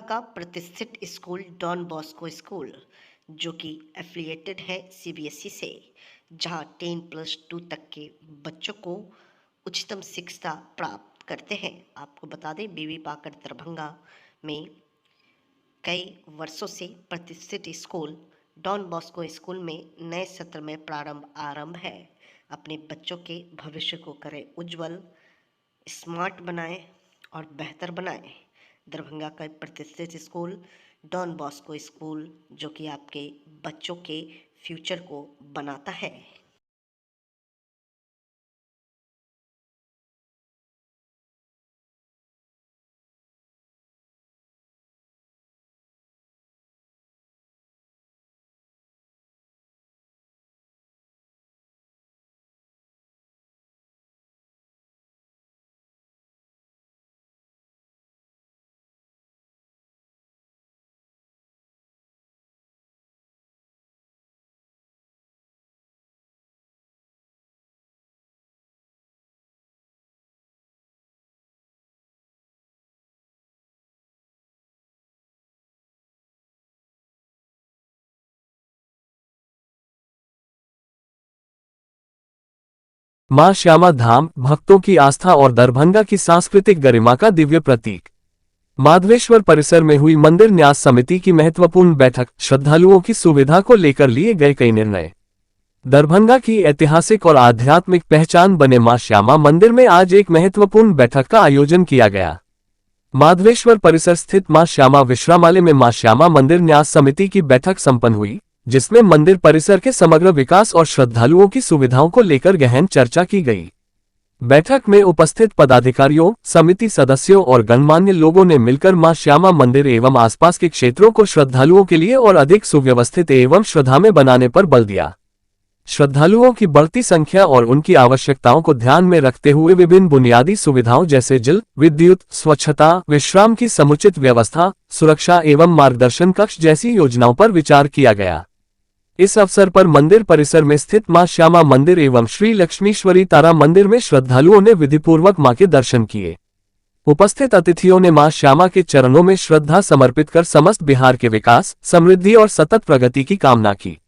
का प्रतिष्ठित school don Bosco school, जो कि एफिलिएटेड है सीबीएसई से, जहां 10+2 तक के बच्चों को उच्चतम शिक्षा प्राप्त करते हैं। आपको बता दें, बीबी पाकर दरभंगा में कई वर्षों से प्रतिष्ठित स्कूल डॉन बॉस्को स्कूल में नए सत्र में आरंभ है। अपने बच्चों के भविष्य को करें उज्जवल, स्मार्ट बनाएं और बेहतर बनाएं। दरभंगा का प्रतिष्ठित स्कूल डॉन बॉस्को स्कूल, जो कि आपके बच्चों के फ्यूचर को बनाता है। मां श्यामा धाम भक्तों की आस्था और दरभंगा की सांस्कृतिक गरिमा का दिव्य प्रतीक। माधवेश्वर परिसर में हुई मंदिर न्यास समिति की महत्वपूर्ण बैठक। श्रद्धालुओं की सुविधा को लेकर लिए गए कई निर्णय। दरभंगा की ऐतिहासिक और आध्यात्मिक पहचान बने मां श्यामा मंदिर में आज एक महत्वपूर्ण बैठक का आयोजन किया गया। माधवेश्वर परिसर स्थित मां श्यामा विश्रामालय में मां श्यामा मंदिर न्यास समिति की बैठक संपन्न हुई, जिसमें मंदिर परिसर के समग्र विकास और श्रद्धालुओं की सुविधाओं को लेकर गहन चर्चा की गई। बैठक में उपस्थित पदाधिकारियों, समिति सदस्यों और गणमान्य लोगों ने मिलकर मां श्यामा मंदिर एवं आसपास के क्षेत्रों को श्रद्धालुओं के लिए और अधिक सुव्यवस्थित एवं श्रद्धामय बनाने पर बल दिया। श्रद्धालुओं की बढ़ती संख्या और उनकी आवश्यकताओं को ध्यान में रखते हुए विभिन्न बुनियादी सुविधाओं जैसे जल, विद्युत, स्वच्छता, विश्राम की समुचित व्यवस्था, सुरक्षा एवं मार्गदर्शन कक्ष जैसी योजनाओं पर विचार किया गया। इस अवसर पर मंदिर परिसर में स्थित मां श्यामा मंदिर एवं श्री लक्ष्मीश्वरी तारा मंदिर में श्रद्धालुओं ने विधिपूर्वक मां के दर्शन किए। उपस्थित अतिथियों ने मां श्यामा के चरणों में श्रद्धा समर्पित कर समस्त बिहार के विकास, समृद्धि और सतत प्रगति की कामना की।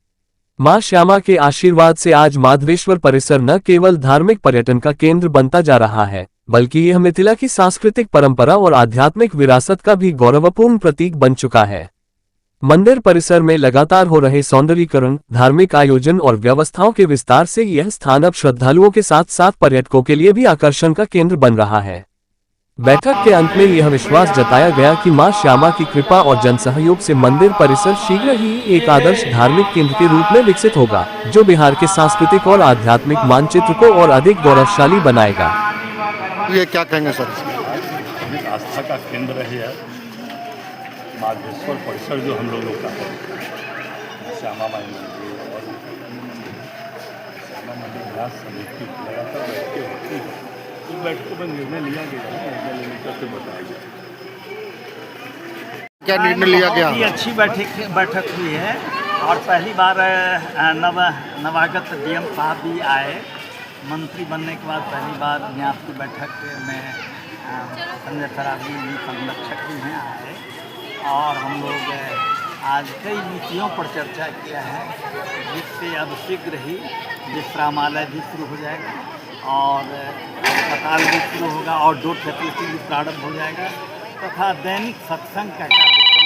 मां श्यामा के आशीर्वाद से आज माधवेश्वर परिसर न केवल धार्मिक पर्यटन का केंद्र बनता जा रहा है, बल्कि यह मिथिला की सांस्कृतिक परंपरा और आध्यात्मिक विरासत का भी गौरवपूर्ण प्रतीक बन चुका है। मंदिर परिसर में लगातार हो रहे सौंदर्यीकरण, धार्मिक आयोजन और व्यवस्थाओं के विस्तार से यह स्थान अब श्रद्धालुओं के साथ साथ पर्यटकों के लिए भी आकर्षण का केंद्र बन रहा है। बैठक के अंत में यह विश्वास जताया गया कि मां श्यामा की कृपा और जनसहयोग से मंदिर परिसर शीघ्र ही एक आदर्श धार्मिक केंद्र के रूप में विकसित होगा, जो बिहार के सांस्कृतिक और आध्यात्मिक मानचित्र को और अधिक गौरवशाली बनाएगा। ये क्या कहेंगे सर? आस्था का केंद्र है माधवेश्वर परिसर, जो हम लोगों का है। श्यामा माई मंदिर और श्यामा मंदिर न्यास समिति लगातार बैठकें होती है। इस बैठकों में निर्णय लिया गया है, निर्णय लेने का बताया गया। क्या निर्णय लिया गया? बहुत ही अच्छी बैठक हुई है और पहली बार नवागत डीएम साहब भी आए। मंत्री बनने के बाद पहली बार न्यास की बैठक में संजय सरावगी जी संरक्षक भी हैं आए, और हम लोग आज कई नीतियों पर चर्चा किया है, जिससे अब शीघ्र ही विश्रामालय भी शुरू हो जाएगा और अस्पताल भी शुरू होगा और डोर फैसिलिटी भी प्रारंभ हो जाएगा, तथा दैनिक सत्संग का कार्यक्रम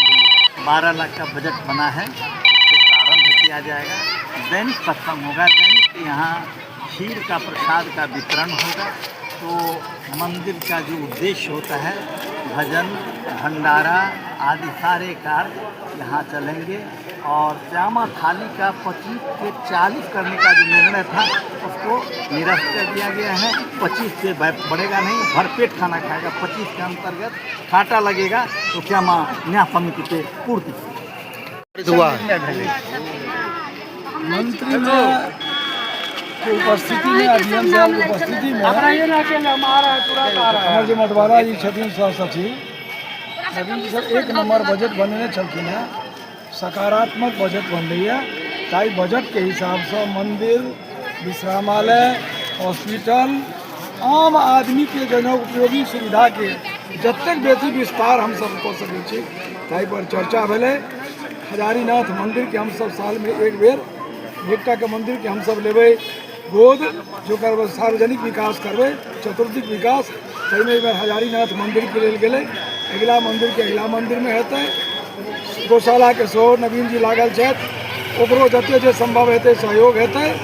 भी 12 लाख का बजट बना है, इससे प्रारंभ किया जाएगा। दैनिक सत्संग होगा, दैनिक यहाँ खीर का प्रसाद का वितरण होगा। तो मंदिर का जो उद्देश्य होता है, भजन, भंडारा आदि सारे कार्य यहाँ चलेंगे। और श्यामा थाली का 25 से 40 करने का जो निर्णय था, उसको निरस्त कर दिया गया है। 25 से बढ़ेगा नहीं, भरपेट खाना खाएगा। 25 के अंतर्गत कांटा लगेगा तो क्या मां न्यास समिति पे पूर्ति हुआ मंत्री में उपस्थिति में, अध्ययन साहब की उपस्थिति में हमारे जो मटवारा जी छथिन सह सचिव नवीन सर एक नंबर बजट बनने छलखिन है। सकारात्मक बजट बन रही है। ताई बजट के हिसाब से मंदिर, विश्रामालय, हॉस्पिटल, आम आदमी के जन उपयोगी सुविधा के जतेक बेसी विस्तार हम सब कऽ सकै छी ताहि पर चर्चा भेलै। हजारीनाथ मंदिर के हम सब साल में एक बेर एकटा के मंदिर के हम सब लेबै गोद, जो करबै सार्वजनिक विकास करबै, चतुर्दिक विकास, ताहिमे एहि बेर हजारीनाथ मंदिर के लेल गेलै। अगिला मंदिर के अगिला मंदिर में हेतै। गौशाला के सेहो नवीन जी लागल छथि, ओकरो जते जे संभव हेतै सहयोग हेतै।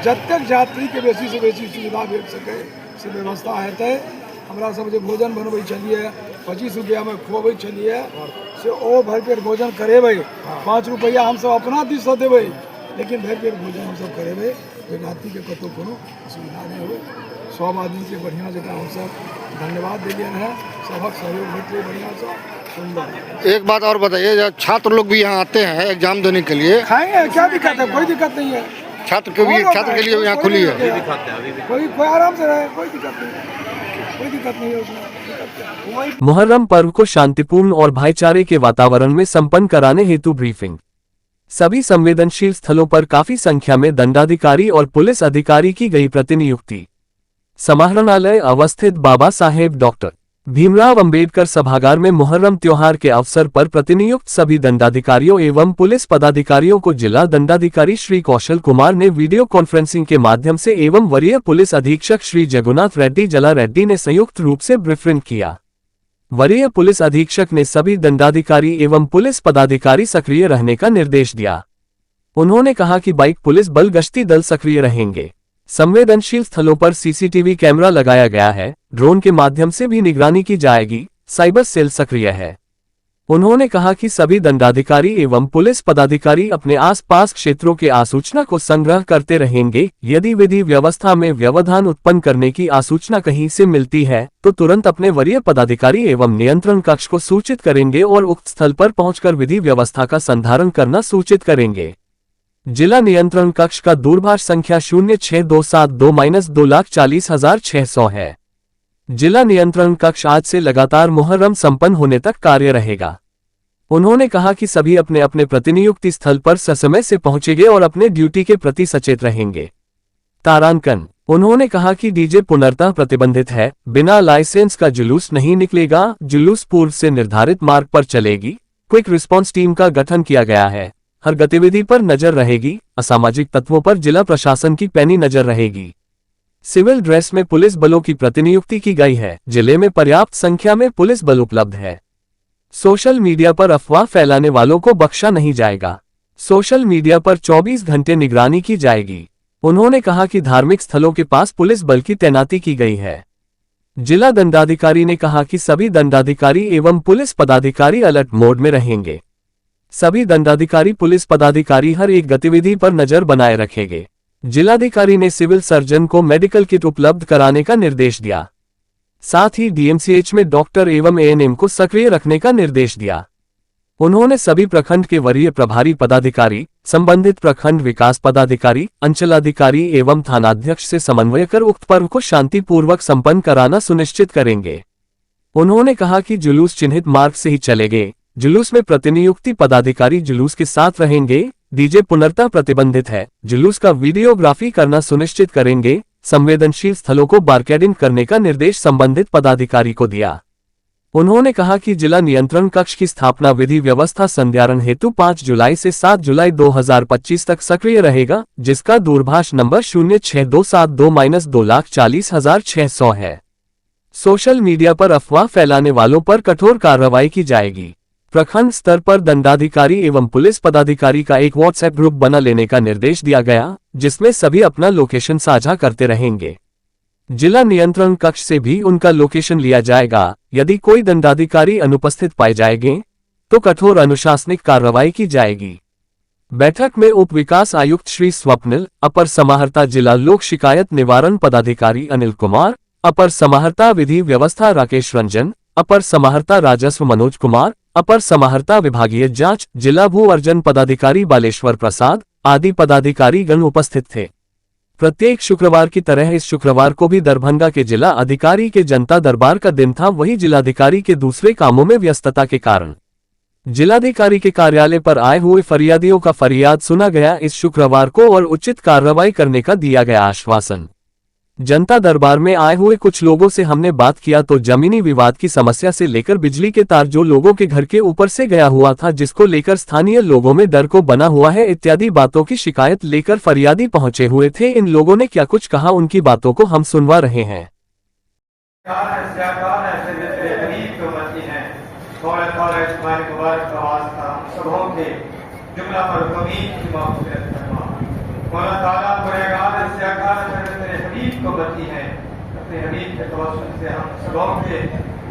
जतेक यात्री के बेसी से बेसी सुविधा भेट सकै से व्यवस्था हेतै। हमरा सब जे भोजन बनबै छलिए 25 रुपया में खुअबै छलिए से ओ भरि पेट भोजन करेबै। 5 रुपया हम सब अपना दिस से देबै, लेकिन भरि पेट भोजन हम सब करेबै, जे यात्री के कतौ कोनो असुविधा नहीं हो। सब आदमी के बढ़िया जगह हम सब धन्यवाद दिलियन है, सबक सहयोग भेटलै बढ़िया से सुंदर। एक बात और बताइए, जब छात्र लोग भी यहाँ आते हैं एग्जाम देने के लिए, खाएंगे, क्या दिक्कत है? कोई दिक्कत नहीं है। छात्र के लिए भी यहाँ खुली है। कोई आराम से रहे, कोई दिक्कत नहीं है, कोई दिक्कत नहीं है उसमें। मुहर्रम पर्व को शांतिपूर्ण और भाईचारे के वातावरण में संपन्न कराने हेतु ब्रीफिंग। सभी संवेदनशील स्थलों पर काफी संख्या में दंडाधिकारी और पुलिस अधिकारी की गई प्रतिनियुक्ति। समाहरणालय अवस्थित बाबा साहेब डॉक्टर भीमराव अंबेडकर सभागार में मुहर्रम त्योहार के अवसर पर प्रतिनियुक्त सभी दंडाधिकारियों एवं पुलिस पदाधिकारियों को जिला दंडाधिकारी श्री कौशल कुमार ने वीडियो कॉन्फ्रेंसिंग के माध्यम से एवं वरीय पुलिस अधीक्षक श्री जगुनाथ रेड्डी जला रेड्डी ने संयुक्त रूप से ब्रीफिंग किया। वरीय पुलिस अधीक्षक ने सभी दंडाधिकारी एवं पुलिस पदाधिकारी सक्रिय रहने का निर्देश दिया। उन्होंने कहा कि बाइक पुलिस बल गश्ती दल सक्रिय रहेंगे। संवेदनशील स्थलों पर सीसीटीवी कैमरा लगाया गया है, ड्रोन के माध्यम से भी निगरानी की जाएगी, साइबर सेल सक्रिय है। उन्होंने कहा कि सभी दंडाधिकारी एवं पुलिस पदाधिकारी अपने आसपास क्षेत्रों के आसूचना को संग्रह करते रहेंगे। यदि विधि व्यवस्था में व्यवधान उत्पन्न करने की आसूचना कहीं से मिलती है तो तुरंत अपने वरीय पदाधिकारी एवं नियंत्रण कक्ष को सूचित करेंगे और उक्त स्थल पर पहुंचकर विधि व्यवस्था का संधारण करना सूचित करेंगे। जिला नियंत्रण कक्ष का दूरभाष संख्या 06272-2,40,600 है। जिला नियंत्रण कक्ष आज से लगातार मुहर्रम संपन्न होने तक कार्य रहेगा। उन्होंने कहा कि सभी अपने अपने प्रतिनियुक्ति स्थल पर ससमय से पहुंचेंगे और अपने ड्यूटी के प्रति सचेत रहेंगे। तारांकन। उन्होंने कहा कि डीजे पूर्णतः प्रतिबंधित है, बिना लाइसेंस का जुलूस नहीं निकलेगा, जुलूस पूर्व से निर्धारित मार्ग पर चलेगी। क्विक रिस्पांस टीम का गठन किया गया है, हर गतिविधि पर नजर रहेगी। असामाजिक तत्वों पर जिला प्रशासन की पैनी नजर रहेगी। सिविल ड्रेस में पुलिस बलों की प्रतिनियुक्ति की गई है। जिले में पर्याप्त संख्या में पुलिस बल उपलब्ध है। सोशल मीडिया पर अफवाह फैलाने वालों को बख्शा नहीं जाएगा। सोशल मीडिया पर 24 घंटे निगरानी की जाएगी। उन्होंने कहा कि धार्मिक स्थलों के पास पुलिस बल की तैनाती की गई है। जिला दंडाधिकारी ने कहा कि सभी दंडाधिकारी एवं पुलिस पदाधिकारी अलर्ट मोड में रहेंगे। सभी दंडाधिकारी पुलिस पदाधिकारी हर एक गतिविधि पर नजर बनाए रखेंगे। जिलाधिकारी ने सिविल सर्जन को मेडिकल किट उपलब्ध कराने का निर्देश दिया। साथ ही डीएमसीएच में डॉक्टर एवं एएनएम को सक्रिय रखने का निर्देश दिया। उन्होंने सभी प्रखंड के वरीय प्रभारी पदाधिकारी, संबंधित प्रखंड विकास पदाधिकारी, अंचलाधिकारी एवं थानाध्यक्ष से समन्वय कर उक्त पर्व को शांतिपूर्वक संपन्न कराना सुनिश्चित करेंगे। उन्होंने कहा कि जुलूस चिन्हित मार्ग से ही चलेंगे। जुलूस में प्रतिनियुक्ति पदाधिकारी जुलूस के साथ रहेंगे। डीजे पूर्णतः प्रतिबंधित है। जुलूस का वीडियोग्राफी करना सुनिश्चित करेंगे। संवेदनशील स्थलों को बारकोडिंग करने का निर्देश संबंधित पदाधिकारी को दिया। उन्होंने कहा कि जिला नियंत्रण कक्ष की स्थापना विधि व्यवस्था संधारण हेतु 5 जुलाई से 7 जुलाई 2025 तक सक्रिय रहेगा, जिसका दूरभाष नंबर 06272-2,40,600 है। सोशल मीडिया पर अफवाह फैलाने वालों पर कठोर कार्रवाई की जाएगी। प्रखंड स्तर पर दंडाधिकारी एवं पुलिस पदाधिकारी का एक व्हाट्सएप ग्रुप बना लेने का निर्देश दिया गया, जिसमें सभी अपना लोकेशन साझा करते रहेंगे। जिला नियंत्रण कक्ष से भी उनका लोकेशन लिया जाएगा। यदि कोई दंडाधिकारी अनुपस्थित पाए जाएंगे तो कठोर अनुशासनिक कार्रवाई की जाएगी। बैठक में उप विकास आयुक्त श्री स्वप्निल, अपर समाहर्ता जिला लोक शिकायत निवारण पदाधिकारी अनिल कुमार, अपर समाहर्ता विधि व्यवस्था राकेश रंजन, अपर समाहर्ता राजस्व मनोज कुमार, अपर समाहर्ता विभागीय जांच जिला भू अर्जन पदाधिकारी बालेश्वर प्रसाद आदि पदाधिकारी गण उपस्थित थे। प्रत्येक शुक्रवार की तरह इस शुक्रवार को भी दरभंगा के जिला अधिकारी के जनता दरबार का दिन था। वही जिलाधिकारी के दूसरे कामों में व्यस्तता के कारण जिलाधिकारी के कार्यालय पर आए हुए फरियादियों का फरियाद सुना गया इस शुक्रवार को और उचित कार्रवाई करने का दिया गया आश्वासन। जनता दरबार में आए हुए कुछ लोगों से हमने बात किया तो जमीनी विवाद की समस्या से लेकर बिजली के तार जो लोगों के घर के ऊपर से गया हुआ था जिसको लेकर स्थानीय लोगों में डर को बना हुआ है इत्यादि बातों की शिकायत लेकर फरियादी पहुंचे हुए थे। इन लोगों ने क्या कुछ कहा उनकी बातों को हम सुनवा रहे हैं। हबीब के तवज्जुह से हम सबों के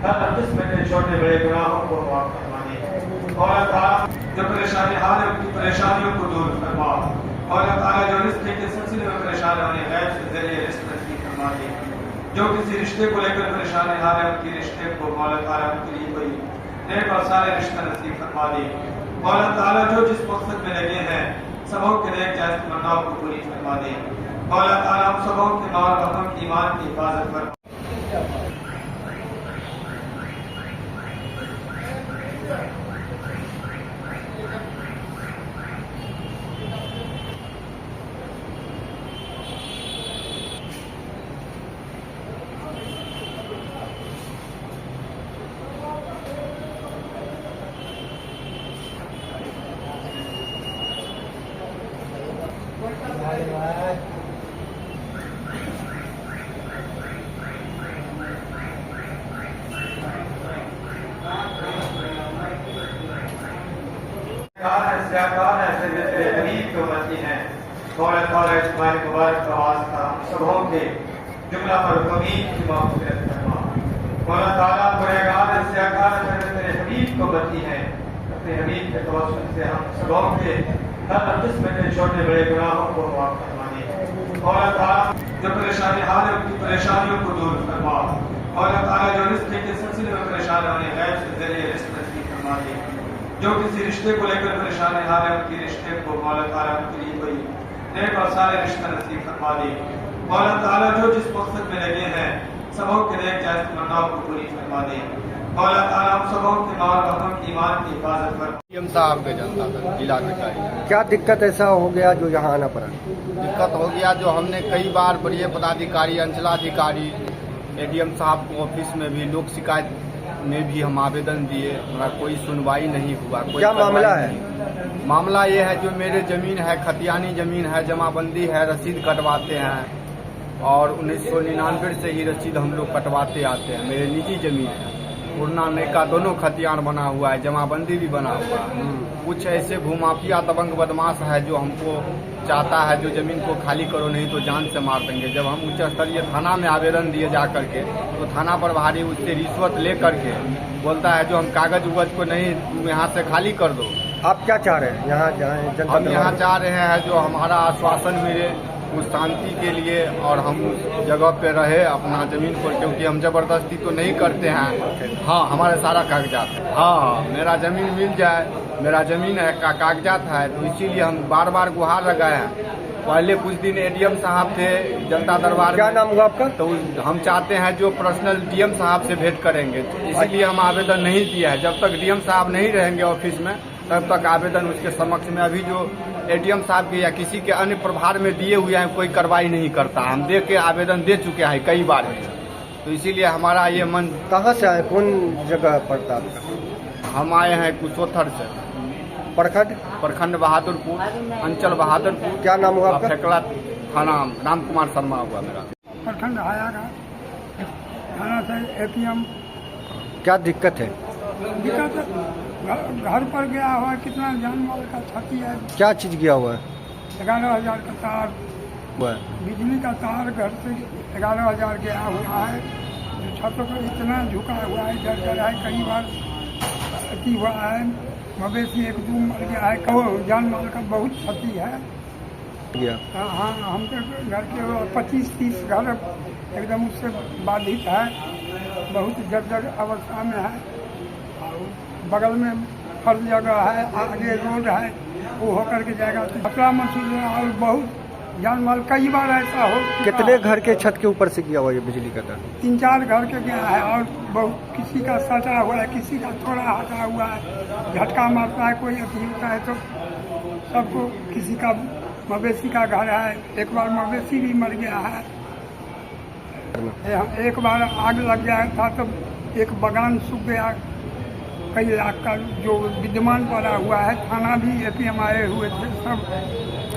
हर किस्म के छोटे बड़े गुनाहों को माफ फरमा दे। और अल्लाह ताला जो परेशानी हाल है उनकी परेशानियों को दूर फरमा। और अल्लाह ताला जो रिश्ते के सिलसिले में परेशान होने गैब से जरिए रिश्ते नसीब फरमा दे। जो किसी रिश्ते को लेकर परेशान हाल है उनके रिश्ते को अल्लाह ताला उनके लिए कोई नेक और सारे रिश्ते नसीब फरमा दे। और अल्लाह ताला जो जिस मकसद में लगे हैं सबों के नेक जायज़ तमन्नाओं को पूरी फरमा दे। और अल्लाह ताला हम सबों के माल वतन की ईमान की हिफाजत फरमा। सबों के जुमला पर कमीन की माफ़िरत फरमा। मौला ताला गुनहगार इस्याकार तेरे हबीब को बती है। अपने हबीब के तवज्जुह से हम सबों के हर किस्म के छोटे बड़े गुनाहों को माफ फरमा दे। मौला ताला जो परेशानी हाल है उनकी परेशानियों को दूर फरमा। और अल्लाह ताला जो रिश्ते के सिलसिले में परेशान होने गैब से जरिए रिश्ते नसीब फरमा दे। जो किसी रिश्ते को लेकर परेशान हाल है उनके रिश्ते को मौला ताला उनके लिए कोई नेक और सारे रिश्ते नसीब फरमा दे। मौला ताला जो जिस मकसद में लगे हैं सबों के नेक जायज़ तमन्नाओं को पूरी फरमा दे। मौला ताला हम सबों के माल वतन की ईमान की हिफाजत फरमा। डीएम साहब के जनता दल जिला अधिकारी क्या दिक्कत ऐसा हो गया जो यहाँ आना पड़ा? दिक्कत हो गया जो हमने कई बार बड़े पदाधिकारी अंचलाधिकारी एडीएम साहब को ऑफिस में भी लोक शिकायत में भी हम आवेदन दिए, हमारा कोई सुनवाई नहीं हुआ। कोई क्या मामला है? मामला ये है जो मेरे जमीन है खतियानी जमीन है जमाबंदी है रसीद कटवाते हैं और 1999 से ही रसीद हम लोग कटवाते आते हैं। मेरे निजी जमीन है पुरना नयका दोनों खतियान बना हुआ है जमाबंदी भी बना हुआ है। कुछ ऐसे भूमाफिया दबंग बदमाश है जो हमको चाहता है जो जमीन को खाली करो नहीं तो जान से मार देंगे। जब हम उच्च स्तरीय थाना में आवेदन दिए जा करके तो थाना प्रभारी उससे रिश्वत ले करके बोलता है जो हम कागज उगज को नहीं तुम यहाँ से खाली कर दो। आप क्या चाह रहे हैं यहाँ हम यहाँ चाह रहे हैं जो हमारा आश्वासन मिले उस शांति के लिए और हम उस जगह पे रहे अपना जमीन पर, क्योंकि हम जबरदस्ती तो नहीं करते हैं। हाँ हमारे सारा कागजात है। हाँ मेरा जमीन मिल जाए, मेरा जमीन है का कागजात है तो इसीलिए हम बार बार गुहार लगाए हैं। पहले कुछ दिन एडीएम साहब थे जनता दरबार। क्या नाम हुआ आपका? तो हम चाहते हैं जो पर्सनल डीएम साहब से भेंट करेंगे तो इसीलिए हम आवेदन नहीं दिया है। जब तक डीएम साहब नहीं रहेंगे ऑफिस में तब तक आवेदन उसके समक्ष में अभी जो एडीएम साहब के या किसी के अन्य प्रभार में दिए हुए हैं कोई कार्रवाई नहीं करता। हम दे के आवेदन दे चुके हैं कई बार तो इसीलिए हमारा ये मन। कहाँ से आए, कौन जगह पड़ता है? हम आए हैं कुशोथर से। प्रखंड बहादुरपुर अंचल बहादुरपुर। क्या नाम हुआ आपका? फेकला थाना राम कुमार शर्मा हुआ मेरा। प्रखंड आया थाना से एपीएम। क्या दिक्कत है? दिक्कत घर पर गया हुआ कितना जान माल का क्षति है। क्या चीज गया हुआ है? 11,000 का तार बिजली का तार घर से 11,000 गया हुआ है। छतों पर इतना झुका हुआ है जर है कई बार क्षति हुआ है। मवेशी 1-2 मर गया है। जान माल का बहुत क्षति है। हाँ हम तो घर के 25-30 घर एकदम उससे बाधित है। बहुत जर्जर अवस्था में है। बगल में हर जगह है, आगे रोड है, वो होकर के जाएगा तो खतरा महसूस है। और बहुत जान माल कई बार ऐसा हो। कितने घर के छत के ऊपर से किया हुआ ये बिजली का तार? 3-4 घर के गया है और बहुत किसी का सटा हुआ है, किसी का थोड़ा हटा हुआ है। झटका मारता है कोई अति होता है तो सबको। किसी का मवेशी का घर है, एक बार मवेशी भी मर गया है। एक बार आग लग गया था तो एक बगान सूख गया, कई लाख का जो विद्यमान पड़ा हुआ है। थाना भी एपीएम आए हुए थे, सब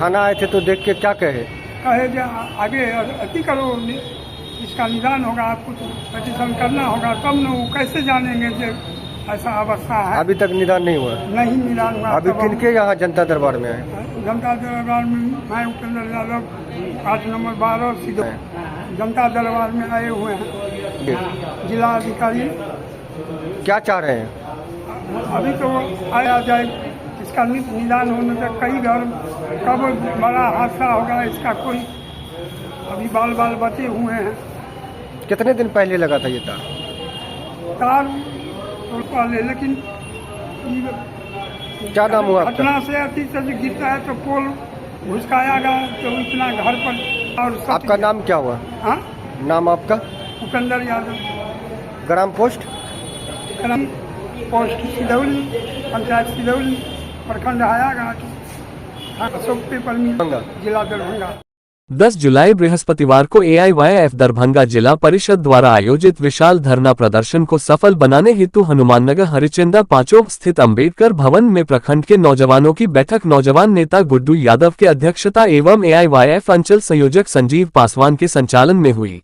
थाना आए थे तो देख के क्या कहे? कहे जो आगे अति करो, इसका निदान होगा, आपको तो पटिशन करना होगा, तब न वो कैसे जानेंगे जो ऐसा अवस्था है। अभी तक निदान नहीं हुआ? नहीं निदान हुआ। अभी किनके यहाँ जनता दरबार में आए? जनता दरबार में मैं उपेंद्र यादव 8 नंबर 12 सीधो जनता दरबार में आए हुए हैं। जिला अधिकारी क्या चाह रहे हैं? अभी तो आया जाए, इसका निदान होने तक कई घर कब बड़ा हादसा होगा इसका कोई अभी बाल बाल बचे हुए हैं। कितने दिन पहले लगा था ये तार? तो पहले, लेकिन क्या नाम हुआ आपका? घटना से अति से गिरता है तो पोल घुसकाया गया तो इतना घर पर। और आपका नाम क्या हुआ? हाँ, नाम आपका? उपेंद्र यादव। ग्राम पोस्ट? ग्राम पोस्ट सिधौली, पंचायत सिधौली, प्रखंड हायाघाट, अशोक पेपर मिल, जिला दरभंगा। 10 जुलाई बृहस्पतिवार को AIYF दरभंगा जिला परिषद द्वारा आयोजित विशाल धरना प्रदर्शन को सफल बनाने हेतु हनुमाननगर हरिचंदा 5 स्थित अंबेडकर भवन में प्रखंड के नौजवानों की बैठक नौजवान नेता गुड्डू यादव के अध्यक्षता एवं AIYF अंचल संयोजक संजीव पासवान के संचालन में हुई,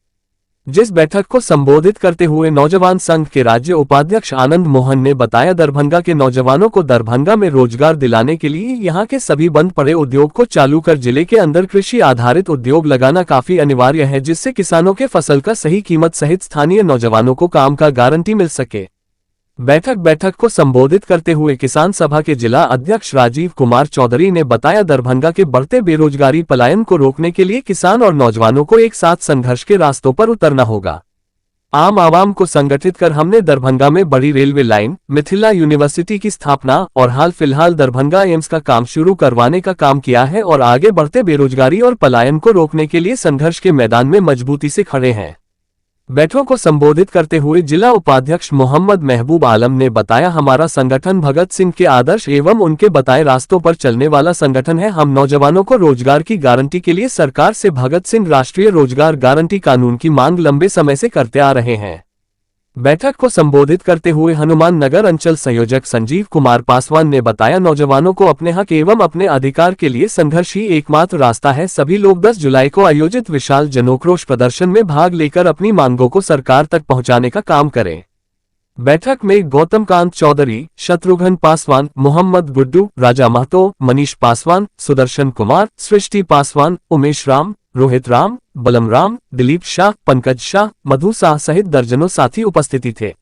जिस बैठक को संबोधित करते हुए नौजवान संघ के राज्य उपाध्यक्ष आनंद मोहन ने बताया, दरभंगा के नौजवानों को दरभंगा में रोजगार दिलाने के लिए यहां के सभी बंद पड़े उद्योग को चालू कर जिले के अंदर कृषि आधारित उद्योग लगाना काफी अनिवार्य है, जिससे किसानों के फसल का सही कीमत सहित स्थानीय नौजवानों को काम का गारंटी मिल सके। बैठक को संबोधित करते हुए किसान सभा के जिला अध्यक्ष राजीव कुमार चौधरी ने बताया, दरभंगा के बढ़ते बेरोजगारी पलायन को रोकने के लिए किसान और नौजवानों को एक साथ संघर्ष के रास्तों पर उतरना होगा। आम आवाम को संगठित कर हमने दरभंगा में बड़ी रेलवे लाइन, मिथिला यूनिवर्सिटी की स्थापना और हाल फिलहाल दरभंगा एम्स का काम शुरू करवाने का काम किया है और आगे बढ़ते बेरोजगारी और पलायन को रोकने के लिए संघर्ष के मैदान में मजबूती से खड़े हैं। बैठक को संबोधित करते हुए जिला उपाध्यक्ष मोहम्मद महबूब आलम ने बताया, हमारा संगठन भगत सिंह के आदर्श एवं उनके बताए रास्तों पर चलने वाला संगठन है। हम नौजवानों को रोजगार की गारंटी के लिए सरकार से भगत सिंह राष्ट्रीय रोजगार गारंटी कानून की मांग लंबे समय से करते आ रहे हैं। बैठक को संबोधित करते हुए हनुमान नगर अंचल संयोजक संजीव कुमार पासवान ने बताया, नौजवानों को अपने हक एवं अपने अधिकार के लिए संघर्ष ही एकमात्र रास्ता है। सभी लोग 10 जुलाई को आयोजित विशाल जनोक्रोश प्रदर्शन में भाग लेकर अपनी मांगों को सरकार तक पहुंचाने का काम करें। बैठक में गौतम कांत चौधरी, शत्रुघ्न पासवान, मोहम्मद गुड्डू, राजा महतो, मनीष पासवान, सुदर्शन कुमार, सृष्टि पासवान, उमेश राम, रोहित राम, बलम राम, दिलीप शाह, पंकज शाह, मधु शाह सहित दर्जनों साथी उपस्थिति थे।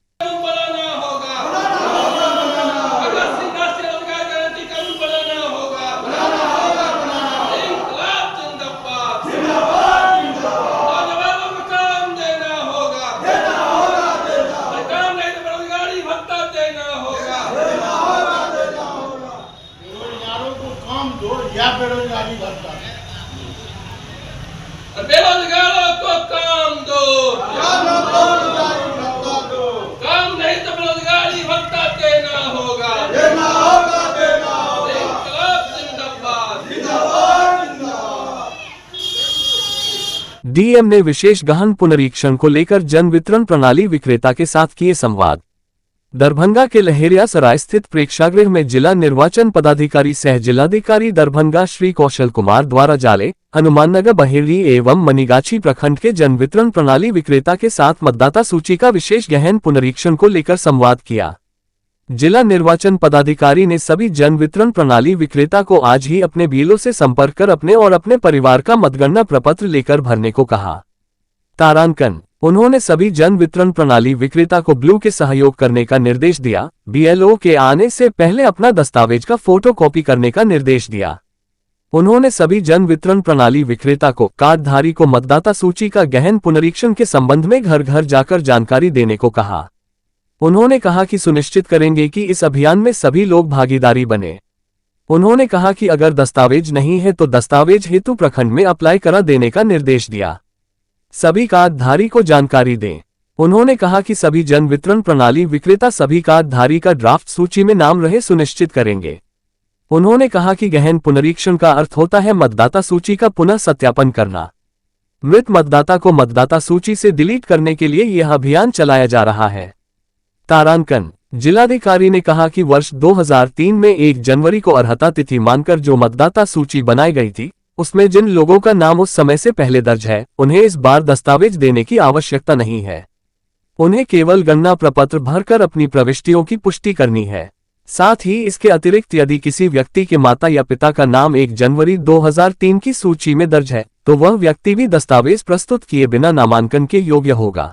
बेरोजगारों को काम दो, काम नहीं तो बेरोजगारी भत्ता देना होगा। इंकलाब जिंदाबाद। डीएम ने विशेष गहन पुनरीक्षण को लेकर जन वितरण प्रणाली विक्रेता के साथ किए संवाद। दरभंगा के लहेरिया सराय स्थित प्रेक्षागृह में जिला निर्वाचन पदाधिकारी सह जिलाधिकारी दरभंगा श्री कौशल कुमार द्वारा जाले, हनुमाननगर, बहेड़ी एवं मनीगाछी प्रखंड के जन वितरण प्रणाली विक्रेता के साथ मतदाता सूची का विशेष गहन पुनरीक्षण को लेकर संवाद किया। जिला निर्वाचन पदाधिकारी ने सभी जन वितरण प्रणाली विक्रेता को आज ही अपने बीएलओ से संपर्क कर अपने और अपने परिवार का मतगणना प्रपत्र लेकर भरने को कहा। तारांकन, उन्होंने सभी जन वितरण प्रणाली विक्रेता को ब्लू के सहयोग करने का निर्देश दिया। बीएलओ के आने से पहले अपना दस्तावेज का फोटो कॉपी करने का निर्देश दिया। उन्होंने सभी जन वितरण प्रणाली विक्रेता को कार्डधारी को मतदाता सूची का गहन पुनरीक्षण के संबंध में घर घर जाकर जानकारी देने को कहा। उन्होंने कहा कि सुनिश्चित करेंगे कि इस अभियान में सभी लोग भागीदारी बने। उन्होंने कहा कि अगर दस्तावेज नहीं है तो दस्तावेज हेतु प्रखंड में अप्लाई करा देने का निर्देश दिया। सभी कार्डधारी को जानकारी दें। उन्होंने कहा कि सभी जन वितरण प्रणाली विक्रेता सभी कार्डधारी का ड्राफ्ट सूची में नाम रहे सुनिश्चित करेंगे। उन्होंने कहा कि गहन पुनरीक्षण का अर्थ होता है मतदाता सूची का पुनः सत्यापन करना। मृत मतदाता को मतदाता सूची से डिलीट करने के लिए यह अभियान चलाया जा रहा है। तारांकन जिलाधिकारी ने कहा कि वर्ष 2003 में 1 जनवरी को अर्हता तिथि मानकर जो मतदाता सूची बनाई गई थी, उसमें जिन लोगों का नाम उस समय से पहले दर्ज है, उन्हें इस बार दस्तावेज देने की आवश्यकता नहीं है। उन्हें केवल गणना प्रपत्र भरकर अपनी प्रविष्टियों की पुष्टि करनी है। साथ ही इसके अतिरिक्त यदि किसी व्यक्ति के माता या पिता का नाम 1 जनवरी 2003 की सूची में दर्ज है, तो वह व्यक्ति भी दस्तावेज प्रस्तुत किए बिना नामांकन के योग्य होगा।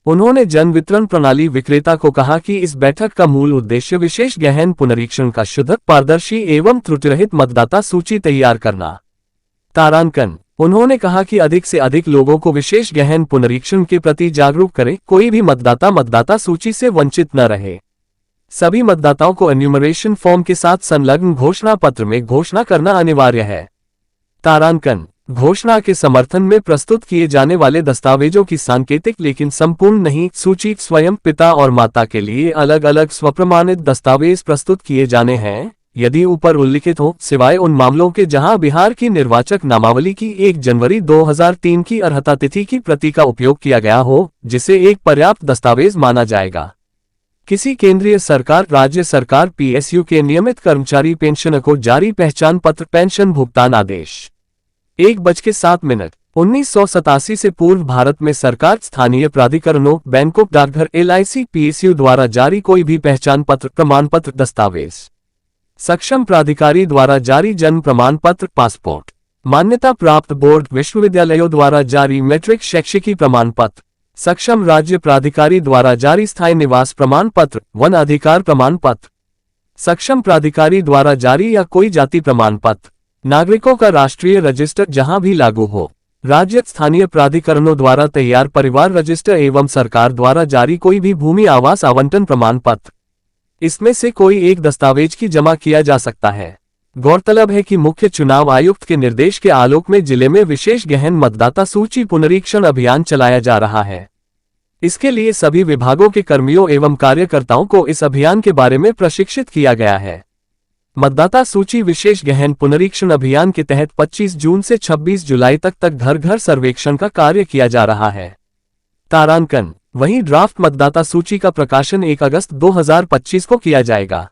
उन्होंने जन वितरण प्रणाली विक्रेता को कहा कि इस बैठक का मूल उद्देश्य विशेष गहन पुनरीक्षण का शुद्ध, पारदर्शी एवं त्रुटिरहित मतदाता सूची तैयार करना। तारांकन उन्होंने कहा कि अधिक से अधिक लोगों को विशेष गहन पुनरीक्षण के प्रति जागरूक करें, कोई भी मतदाता सूची से वंचित न रहे। सभी मतदाताओं को एन्यूमरेशन फॉर्म के साथ संलग्न घोषणा पत्र में घोषणा करना अनिवार्य है। तारांकन घोषणा के समर्थन में प्रस्तुत किए जाने वाले दस्तावेजों की सांकेतिक लेकिन संपूर्ण नहीं सूची स्वयं पिता और माता के लिए अलग अलग स्वप्रमाणित दस्तावेज प्रस्तुत किए जाने हैं, यदि ऊपर उल्लिखित हो, सिवाय उन मामलों के जहां बिहार की निर्वाचक नामावली की 1 जनवरी 2003 की अर्हता तिथि की प्रति का उपयोग किया गया हो, जिसे एक पर्याप्त दस्तावेज माना जाएगा। किसी केंद्रीय सरकार, राज्य सरकार, पीएसयू के नियमित कर्मचारी पेंशनर को जारी पहचान पत्र, पेंशन भुगतान आदेश 1:07 1987 से पूर्व भारत में सरकार, स्थानीय प्राधिकरणों, बैंकों, डाकघर, LIC, पीएसयू द्वारा जारी कोई भी पहचान पत्र, प्रमाण पत्र, दस्तावेज, सक्षम प्राधिकारी द्वारा जारी जन्म प्रमाण पत्र, पासपोर्ट, मान्यता प्राप्त बोर्ड, विश्वविद्यालयों द्वारा जारी मैट्रिक शैक्षिकी प्रमाण पत्र, सक्षम राज्य प्राधिकारी द्वारा जारी स्थायी निवास प्रमाण पत्र, वन अधिकार प्रमाण पत्र, सक्षम प्राधिकारी द्वारा जारी या कोई जाति प्रमाण पत्र, नागरिकों का राष्ट्रीय रजिस्टर जहां भी लागू हो, राज्य स्थानीय प्राधिकरणों द्वारा तैयार परिवार रजिस्टर एवं सरकार द्वारा जारी कोई भी भूमि आवास आवंटन प्रमाण पत्र, इसमें से कोई एक दस्तावेज की जमा किया जा सकता है। गौरतलब है कि मुख्य चुनाव आयुक्त के निर्देश के आलोक में जिले में विशेष गहन मतदाता सूची पुनरीक्षण अभियान चलाया जा रहा है। इसके लिए सभी विभागों के कर्मियों एवं कार्यकर्ताओं को इस अभियान के बारे में प्रशिक्षित किया गया है। मतदाता सूची विशेष गहन पुनरीक्षण अभियान के तहत 25 जून से 26 जुलाई तक घर घर सर्वेक्षण का कार्य किया जा रहा है। तारांकन वहीं ड्राफ्ट मतदाता सूची का प्रकाशन 1 अगस्त 2025 को किया जाएगा।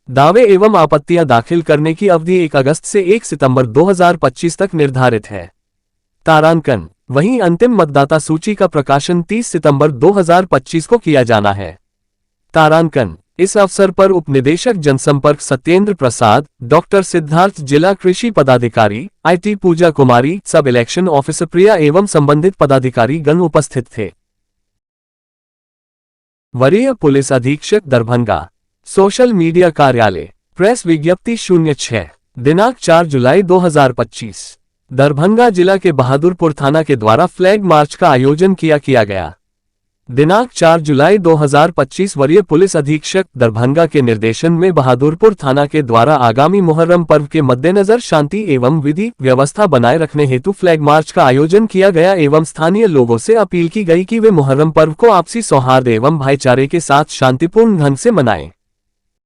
दावे एवं आपत्तियां दाखिल करने की अवधि 1 अगस्त से 1 सितंबर 2025 तक निर्धारित है। तारांकन वहीं अंतिम मतदाता सूची का प्रकाशन 30 सितंबर 2025 को किया जाना है। तारांकन इस अवसर पर उप निदेशक जनसंपर्क सत्येंद्र प्रसाद, डॉक्टर सिद्धार्थ, जिला कृषि पदाधिकारी IT पूजा कुमारी, सब इलेक्शन ऑफिसर प्रिया एवं संबंधित पदाधिकारी गण उपस्थित थे। वरीय पुलिस अधीक्षक दरभंगा, सोशल मीडिया कार्यालय, प्रेस विज्ञप्ति 06 दिनांक 4 जुलाई 2025 दरभंगा जिला के बहादुरपुर थाना के द्वारा फ्लैग मार्च का आयोजन किया गया। दिनांक 4 जुलाई 2025 वरीय पुलिस अधीक्षक दरभंगा के निर्देशन में बहादुरपुर थाना के द्वारा आगामी मुहर्रम पर्व के मद्देनजर शांति एवं विधि व्यवस्था बनाए रखने हेतु फ्लैग मार्च का आयोजन किया गया एवं स्थानीय लोगों से अपील की गई कि वे मुहर्रम पर्व को आपसी सौहार्द एवं भाईचारे के साथ शांतिपूर्ण ढंग से मनाएं।